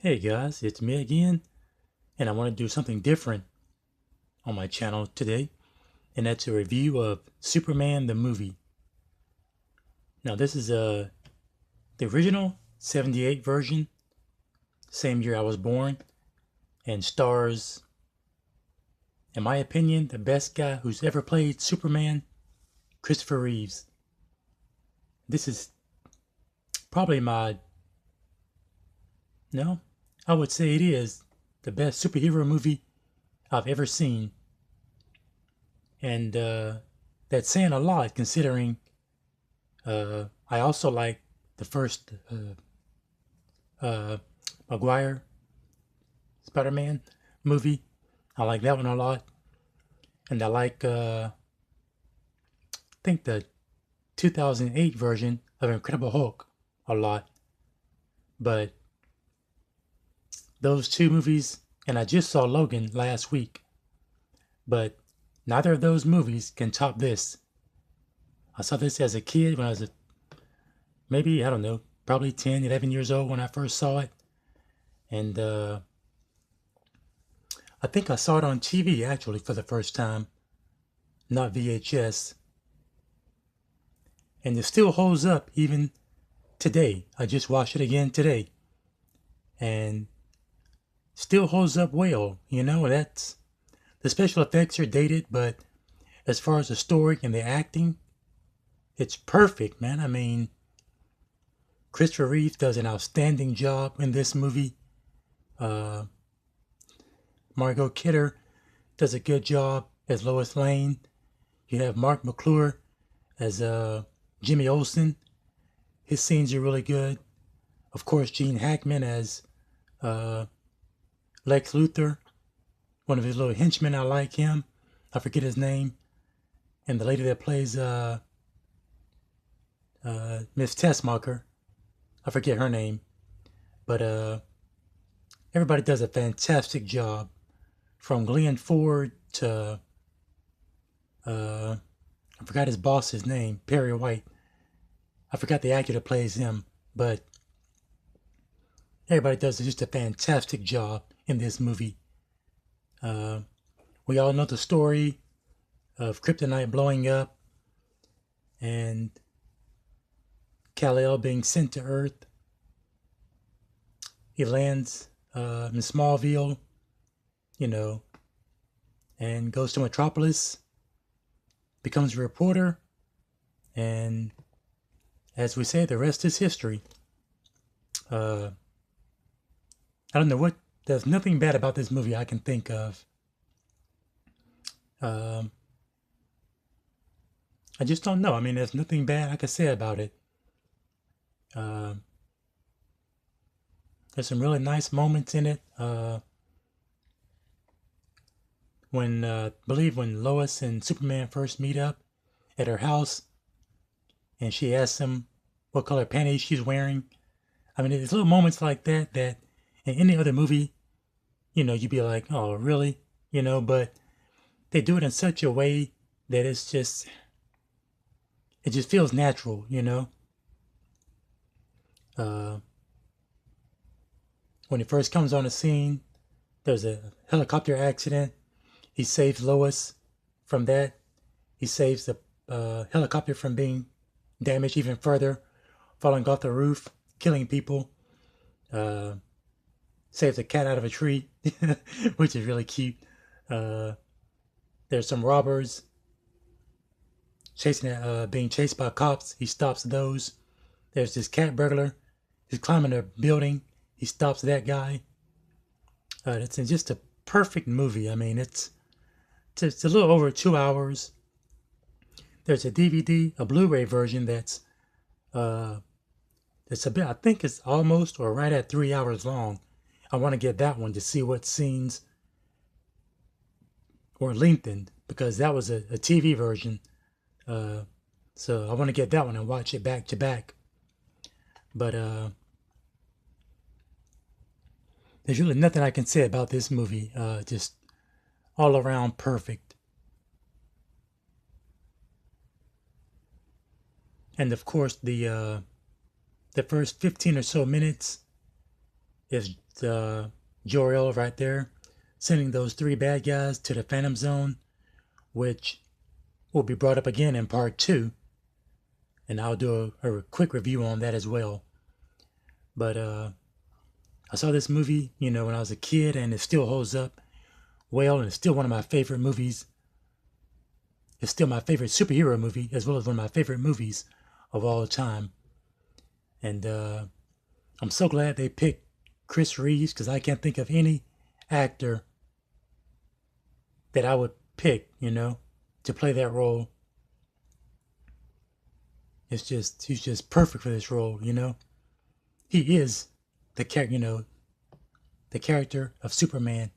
Hey guys, it's me again, and I want to do something different on my channel today, and that's a review of Superman the movie. Now, this is the original 78 version, same year I was born, and stars, in my opinion, the best guy who's ever played Superman, Christopher Reeves. This is probably no, I would say it is the best superhero movie I've ever seen, and that's saying a lot considering I also like the first uh, Maguire Spider-Man movie. I like that one a lot, and I like I think the 2008 version of Incredible Hulk a lot. But those two movies, and I just saw Logan last week, but neither of those movies can top this. I saw this as a kid when I was maybe, I don't know, probably 10, 11 years old when I first saw it. And I think I saw it on TV actually for the first time, not VHS. And it still holds up even today. I just watched it again today. And still holds up well. That's the special effects are dated, but as far as the story and the acting, it's perfect, man. I mean, Christopher Reeve does an outstanding job in this movie. Uh, Margot Kidder does a good job as Lois Lane. You have Mark McClure as Jimmy Olsen. His scenes are really good. Of course, Gene Hackman as uh, Lex Luthor. One of his little henchmen, I like him. I forget his name. And the lady that plays Miss Tessmacher, I forget her name. But everybody does a fantastic job. From Glenn Ford to, I forgot his boss's name, Perry White. I forgot the actor that plays him. But everybody does just a fantastic job in this movie. Uh, we all know the story of Kryptonite blowing up and Kal-El being sent to Earth. He lands in Smallville, you know, and goes to Metropolis, becomes a reporter, and as we say, the rest is history. Uh, I don't know what. There's nothing bad about this movie I can think of. Um, I just don't know. I mean, there's nothing bad I can say about it. Uh, there's some really nice moments in it. I believe when Lois and Superman first meet up at her house, and she asks him what color panties she's wearing. I mean, there's little moments like that in any other movie, you'd be like, oh, really? But they do it in such a way that it just feels natural. Uh, when he first comes on the scene, there's a helicopter accident. He saves Lois from that. He saves the helicopter from being damaged even further, falling off the roof, killing people. Uh, Saves a cat out of a tree, which is really cute. Uh, there's some robbers being chased by cops. He stops those. There's this cat burglar. He's climbing a building. He stops that guy. It's just a perfect movie. I mean, it's a little over 2 hours. There's a DVD, a Blu-ray version uh, that's a bit. I think it's almost or right at 3 hours long. I want to get that one to see what scenes were lengthened because that was a TV version. Uh, so I want to get that one and watch it back to back. But there's really nothing I can say about this movie. Just all around perfect. And of course, the first 15 or so minutes is Jor-El right there, sending those 3 bad guys to the Phantom Zone, which will be brought up again in part 2, and I'll do a quick review on that as well. But I saw this movie, when I was a kid, and it still holds up well, and it's still one of my favorite movies. It's still my favorite superhero movie, as well as one of my favorite movies of all time. And I'm so glad they picked Chris Reeves, because I can't think of any actor that I would pick, to play that role. He's just perfect for this role, He is the character, the character of Superman.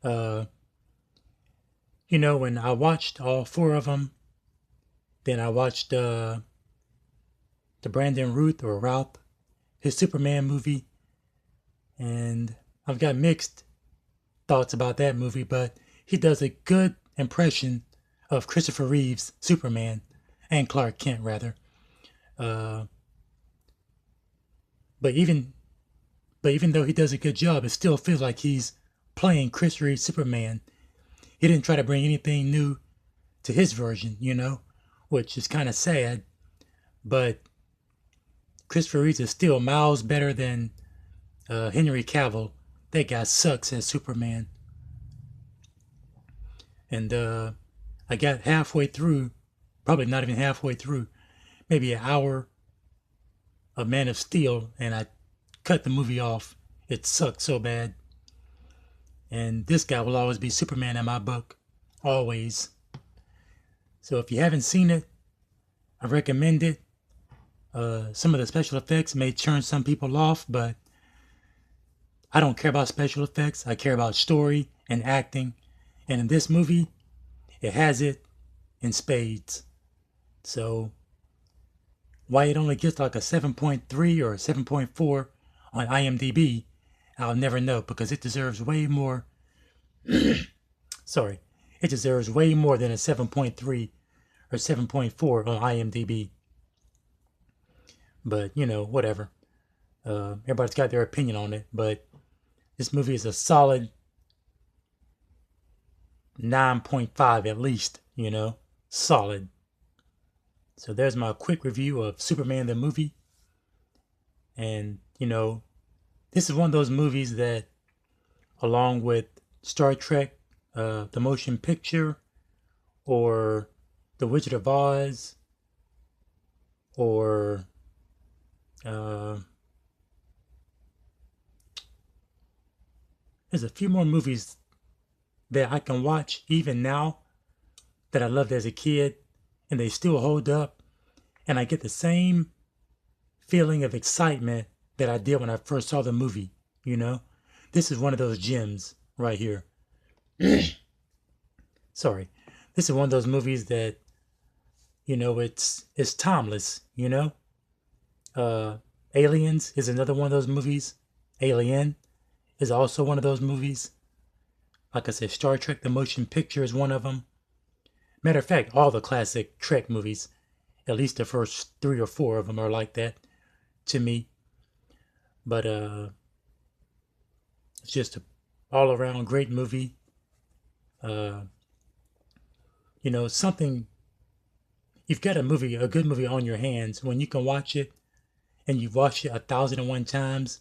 When I watched all 4 of them, then I watched the Brandon Routh, his Superman movie, and I've got mixed thoughts about that movie, but he does a good impression of Christopher Reeve's Superman, and Clark Kent rather. But even though he does a good job, it still feels like he's playing Chris Reeve's Superman. He didn't try to bring anything new to his version, which is kind of sad. But Christopher Reeve is still miles better than Henry Cavill. That guy sucks as Superman. And I got halfway through, probably not even halfway through, maybe an hour of Man of Steel, and I cut the movie off. It sucked so bad. And this guy will always be Superman in my book. Always. So if you haven't seen it, I recommend it. Some of the special effects may turn some people off, but I don't care about special effects. I care about story and acting. And in this movie, it has it in spades. So why it only gets like a 7.3 or a 7.4 on IMDb, I'll never know, because it deserves way more. Sorry. It deserves way more than a 7.3 or 7.4 on IMDb. But, whatever. Everybody's got their opinion on it, but this movie is a solid 9.5 at least, solid. So there's my quick review of Superman the movie. And, this is one of those movies that, along with Star Trek, the motion picture, or The Wizard of Oz, or there's a few more movies that I can watch even now that I loved as a kid, and they still hold up, and I get the same feeling of excitement that I did when I first saw the movie. This is one of those gems right here. Sorry. This is one of those movies that, it's timeless, Aliens is another one of those movies. Alien is also one of those movies. Like I said, Star Trek the motion picture is one of them. Matter of fact, all the classic Trek movies, at least the first 3 or 4 of them are like that to me. But it's just an all-around great movie. Something, you've got a good movie on your hands when you can watch it, and you've watched it 1,001 times,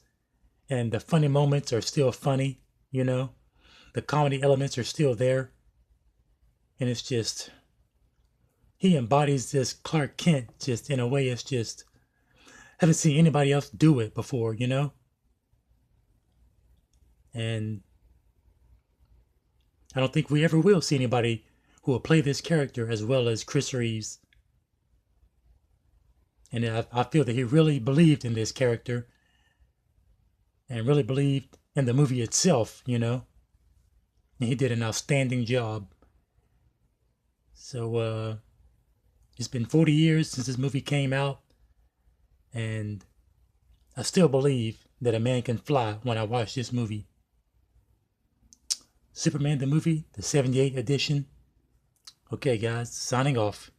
and the funny moments are still funny, the comedy elements are still there, and it's just, he embodies this Clark Kent just in a way. It's just, haven't seen anybody else do it before, and I don't think we ever will see anybody who will play this character as well as Chris Reeves. And I feel that he really believed in this character and really believed in the movie itself, and he did an outstanding job. So it's been 40 years since this movie came out, and I still believe that a man can fly when I watch this movie. Superman the movie, the 78 edition. Okay guys, signing off.